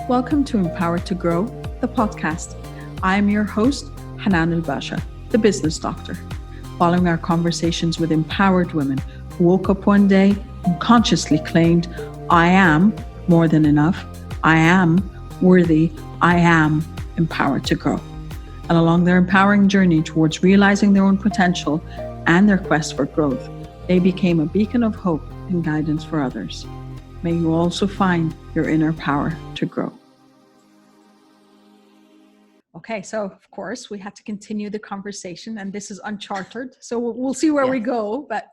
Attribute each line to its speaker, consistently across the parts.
Speaker 1: Welcome to Empowered to Grow, the podcast. I am your host, Hanan Basha, the business doctor. Following our conversations with empowered women who woke up one day and consciously claimed, I am more than enough, I am worthy, I am empowered to grow. And along their empowering journey towards realizing their own potential and their quest for growth, they became a beacon of hope and guidance for others. May you also find your inner power to grow. Okay, so of course we had to continue the conversation, and this is Unchartered. So we'll see where we go, but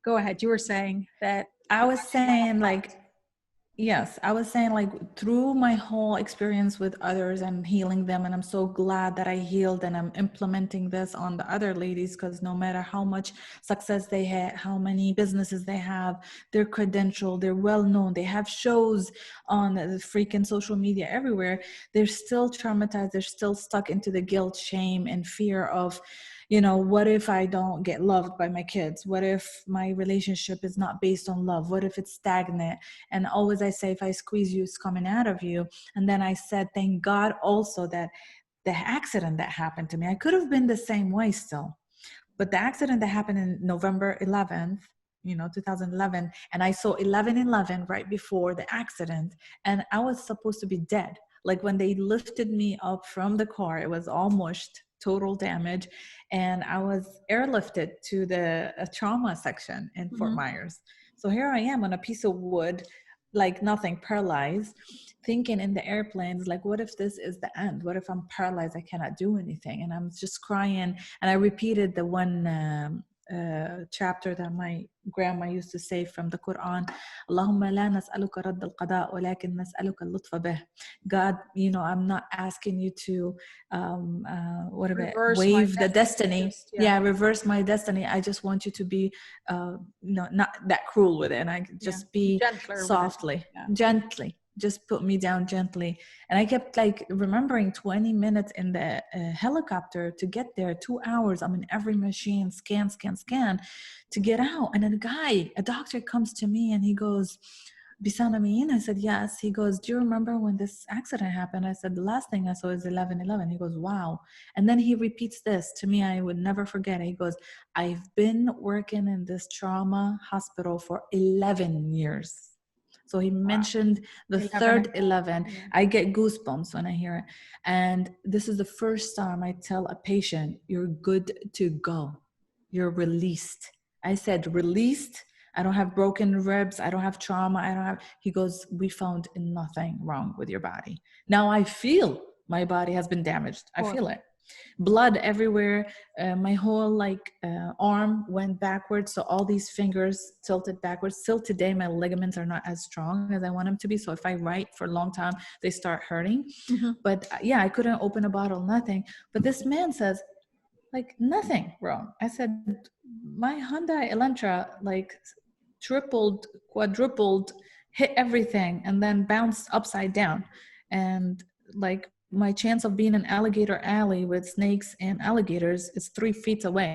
Speaker 1: go ahead. You were saying that.
Speaker 2: I was saying through my whole experience with others and healing them, and I'm so glad that I healed and I'm implementing this on the other ladies, because no matter how much success they had, how many businesses they have, they're credentialed, they're well known, they have shows on the freaking social media everywhere, they're still traumatized, they're still stuck into the guilt, shame, and fear of, what if I don't get loved by my kids? What if my relationship is not based on love? What if it's stagnant? And always I say, if I squeeze you, it's coming out of you. And then I said, thank God also that the accident that happened to me, I could have been the same way still. But the accident that happened in November 11th, 2011, and I saw 11/11 right before the accident, and I was supposed to be dead. Like when they lifted me up from the car, it was all mushed, total damage, and I was airlifted to the trauma section in Fort Myers. So here I am on a piece of wood, like nothing, paralyzed, thinking in the airplanes, like, what if this is the end? What if I'm paralyzed? I cannot do anything. And I'm just crying. And I repeated the one chapter that my grandma used to say from the Quran, Allahumma la nas'aluka radd al-qada walakin nas'aluka al-lutfa bih. God, I'm not asking you to wave the destiny. Reverse my destiny. I just want you to be not that cruel with it, and I just be gentler, softly, gently. Just put me down gently. And I kept remembering 20 minutes in the helicopter to get there, 2 hours. I'm in every machine, scan to get out. And a doctor comes to me and he goes, Bissan Amin? I said, yes. He goes, do you remember when this accident happened? I said, the last thing I saw is 11/11. He goes, wow. And then he repeats this to me. I would never forget it. He goes, I've been working in this trauma hospital for 11 years. So he mentioned the third 11. I get goosebumps when I hear it. And this is the first time I tell a patient, you're good to go. You're released. I said, released? I don't have broken ribs. I don't have trauma. He goes, we found nothing wrong with your body. Now I feel my body has been damaged. I feel it. Blood everywhere. My whole arm went backwards. So all these fingers tilted backwards. Still today, my ligaments are not as strong as I want them to be. So if I write for a long time, they start hurting. But I couldn't open a bottle, nothing. But this man says, nothing wrong. I said, my Hyundai Elantra tripled, quadrupled, hit everything, and then bounced upside down. And my chance of being in alligator alley with snakes and alligators is 3 feet away.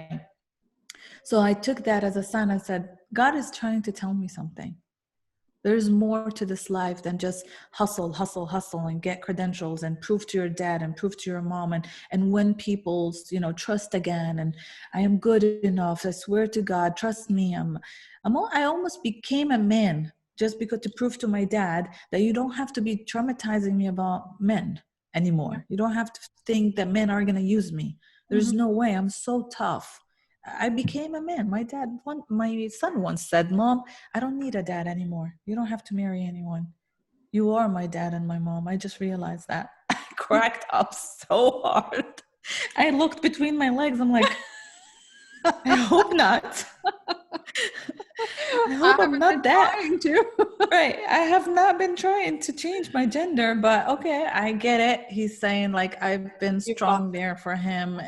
Speaker 2: So I took that as a sign. I said, God is trying to tell me something. There's more to this life than just hustle, and get credentials and prove to your dad and prove to your mom and win people's, trust again. And I am good enough. I swear to God, trust me. I almost became a man just because to prove to my dad that you don't have to be traumatizing me about men anymore. You don't have to think that men are going to use me. There's no way. I'm so tough. I became a man. My son once said, Mom, I don't need a dad anymore. You don't have to marry anyone. You are my dad and my mom. I just realized that. I cracked up so hard. I looked between my legs. I'm like, I hope not. I hope I'm not that. Right. I have not been trying to change my gender, but okay, I get it. He's saying I've been strong there for him,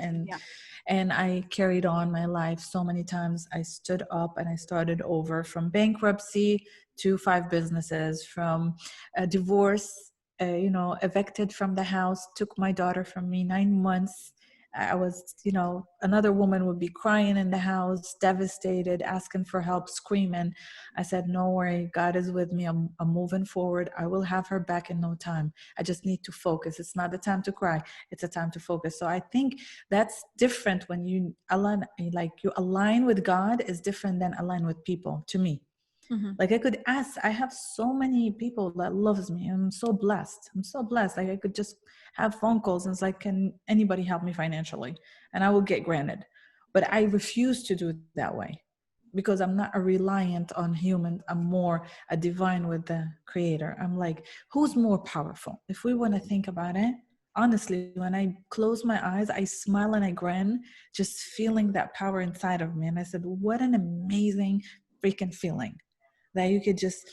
Speaker 2: and I carried on my life so many times. I stood up and I started over, from bankruptcy to 5 businesses, from a divorce, evicted from the house, took my daughter from me 9 months. I was, another woman would be crying in the house, devastated, asking for help, screaming. I said, no worry, God is with me. I'm moving forward. I will have her back in no time. I just need to focus. It's not the time to cry. It's a time to focus. So I think that's different when you align with God is different than align with people, to me.
Speaker 1: Mm-hmm.
Speaker 2: Like I could ask, I have so many people that loves me. I'm so blessed. Like I could just have phone calls and it's like, can anybody help me financially? And I will get granted. But I refuse to do it that way because I'm not a reliant on human. I'm more a divine with the creator. I'm like, who's more powerful? If we want to think about it, honestly, when I close my eyes, I smile and I grin, just feeling that power inside of me. And I said, what an amazing freaking feeling that you could just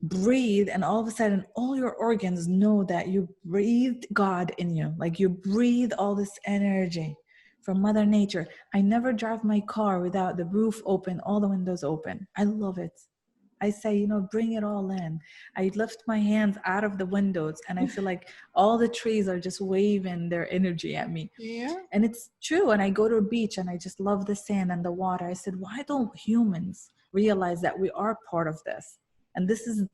Speaker 2: breathe and all of a sudden all your organs know that you breathed God in you. Like you breathe all this energy from Mother Nature. I never drive my car without the roof open, all the windows open. I love it. I say, bring it all in. I lift my hands out of the windows and I feel like all the trees are just waving their energy at me.
Speaker 1: Yeah.
Speaker 2: And it's true. And I go to a beach and I just love the sand and the water. I said, why don't humans realize that we are part of this? And this is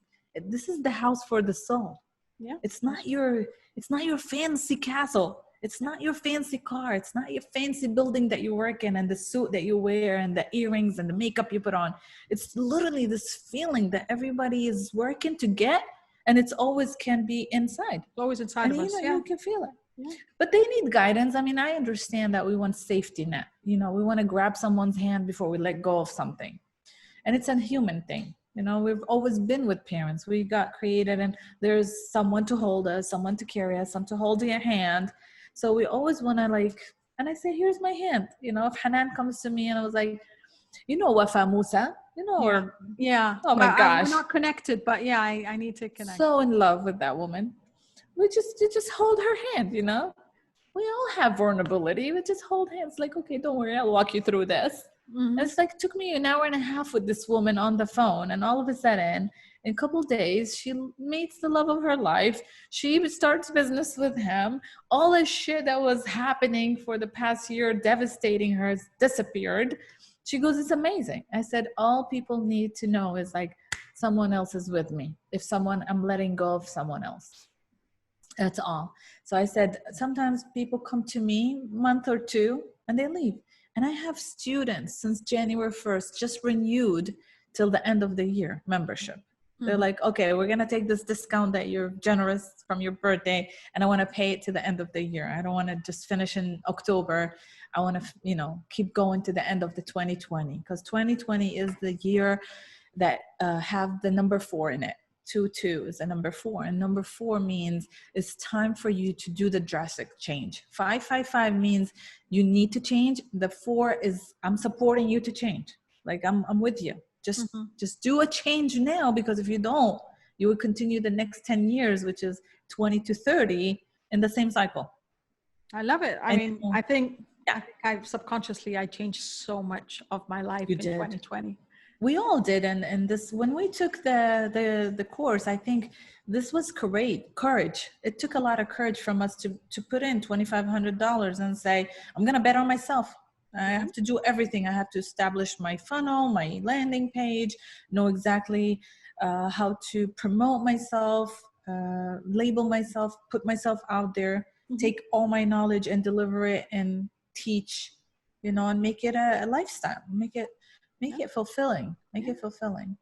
Speaker 2: the house for the soul.
Speaker 1: Yeah.
Speaker 2: It's not your fancy castle. It's not your fancy car. It's not your fancy building that you work in and the suit that you wear and the earrings and the makeup you put on. It's literally this feeling that everybody is working to get, and it's always can be inside.
Speaker 1: It's always inside of us.
Speaker 2: You can feel it.
Speaker 1: Yeah.
Speaker 2: But they need guidance. I mean, I understand that we want safety net. We want to grab someone's hand before we let go of something. And it's a human thing. We've always been with parents. We got created and there's someone to hold us, someone to carry us, someone to hold your hand. So we always want to and I say, here's my hand. If Hanan comes to me and I was like, Wafa Musa, or oh my gosh.
Speaker 1: We're not connected, but yeah, I need to connect.
Speaker 2: So in love with that woman. You just hold her hand, We all have vulnerability. We just hold hands like, okay, don't worry, I'll walk you through this. Mm-hmm. It's like, took me an hour and a half with this woman on the phone. And all of a sudden, in a couple of days, she meets the love of her life. She starts business with him. All this shit that was happening for the past year, devastating her, has disappeared. She goes, it's amazing. I said, all people need to know is someone else is with me. I'm letting go of someone else. That's all. So I said, sometimes people come to me a month or two and they leave. And I have students since January 1st, just renewed till the end of the year membership. Mm-hmm. They're like, okay, we're going to take this discount that you're generous from your birthday, and I want to pay it to the end of the year. I don't want to just finish in October. I want to, keep going to the end of the 2020, because 2020 is the year that have the number 4 in it. 2 is a number 4, and number 4 means it's time for you to do the drastic change. 555 means you need to change. The 4 is I'm supporting you to change. I'm with you. Just do a change now, because if you don't, you will continue the next 10 years, which is 20 to 30 in the same cycle.
Speaker 1: I love it. I think I subconsciously I changed so much of my life in 2020.
Speaker 2: We all did, and this, when we took the course, I think this was courage. It took a lot of courage from us to put in $2,500 and say, I'm gonna bet on myself. I have to do everything. I have to establish my funnel, my landing page, know exactly how to promote myself, label myself, put myself out there, take all my knowledge and deliver it and teach, and make it a lifestyle. Make it fulfilling. It fulfilling.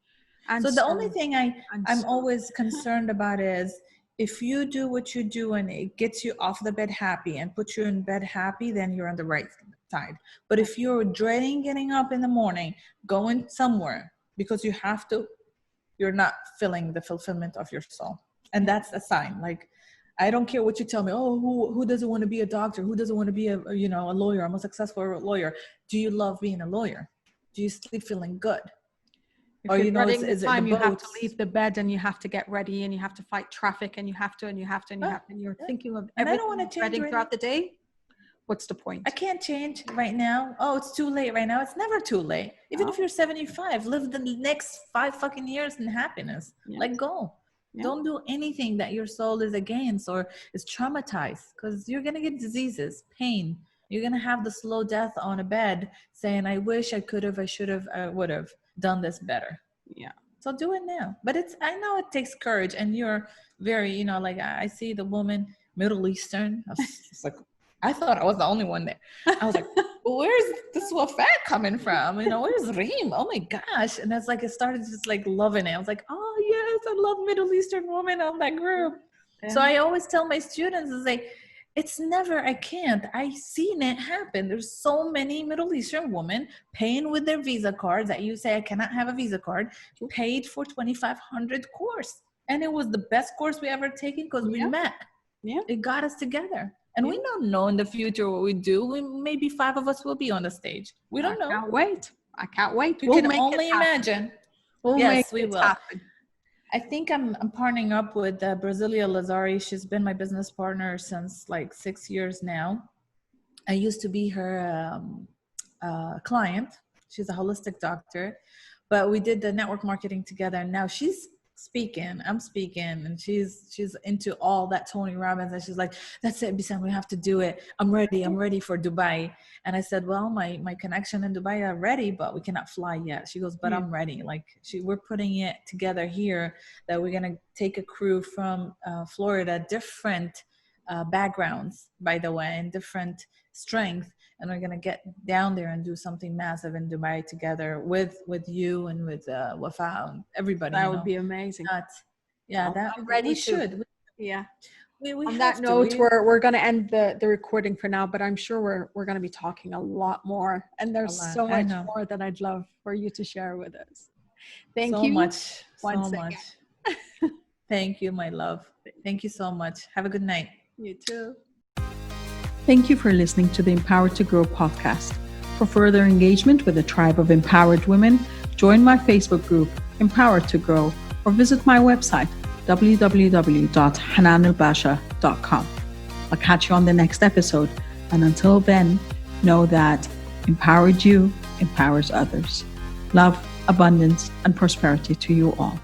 Speaker 2: And so the only thing I'm always concerned about is, if you do what you do and it gets you off the bed happy and puts you in bed happy, then you're on the right side. But if you're dreading getting up in the morning, going somewhere because you have to, you're not feeling the fulfillment of your soul. And that's a sign. I don't care what you tell me. Oh, who doesn't want to be a doctor? Who doesn't want to be a lawyer? I'm a successful lawyer. Do you love being a lawyer? Do you sleep feeling good?
Speaker 1: Or you have to leave the bed and you have to get ready and you have to fight traffic and you have to and you're thinking of everything.
Speaker 2: I don't want to change
Speaker 1: throughout the day. What's the point?
Speaker 2: I can't change right now. Oh, it's too late right now. It's never too late. Even if you're 75, live the next 5 fucking years in happiness. Let go. Don't do anything that your soul is against or is traumatized, because you're going to get diseases, pain. You're going to have the slow death on a bed saying, I wish I could have, I should have, I would have done this better.
Speaker 1: Yeah.
Speaker 2: So do it now. But I know it takes courage, and you're very, like I see the woman, Middle Eastern. It's like, I thought I was the only one there. I was like, where's this wafat coming from? Where's Reem? Oh my gosh. And it's like, I started just like loving it. I was like, oh yes, I love Middle Eastern women on that group. Yeah. So I always tell my students, is like, it's never, I can't. I seen it happen. There's so many Middle Eastern women paying with their Visa cards that you say, I cannot have a Visa card, paid for 2,500 course. And it was the best course we ever taken because we met. Yeah. It got us together. And we don't know in the future what we do. Maybe 5 of us will be on the stage. We don't know.
Speaker 1: I can't wait.
Speaker 2: You can only imagine. Yes, we will. Happen. I think I'm partnering up with Brasilia Lazari. She's been my business partner since like 6 years now. I used to be her client. She's a holistic doctor, but we did the network marketing together. And now she's speaking, I'm speaking, and she's into all that Tony Robbins, and she's like, that's it, Bissan, we have to do it. I'm ready for Dubai. And I said, well, my connection in Dubai are ready, but we cannot fly yet. She goes, but I'm ready. Like we're putting it together here that we're gonna take a crew from Florida, different backgrounds, by the way, and different strength, and we're gonna get down there and do something massive in Dubai together with you and with Wafa and everybody.
Speaker 1: That would be amazing.
Speaker 2: I'm ready.
Speaker 1: On that note, we're going to end the recording for now, but I'm sure we're going to be talking a lot more, and there's so much more that I'd love for you to share with us. Thank you
Speaker 2: so much. Thank you, my love. Thank you so much. Have a good night.
Speaker 1: You too. Thank you for listening to the Empowered to Grow podcast. For further engagement with a tribe of empowered women, join my Facebook group, Empowered to Grow, or visit my website, www.hananulbasha.com. I'll catch you on the next episode. And until then, know that empowered you empowers others. Love, abundance, and prosperity to you all.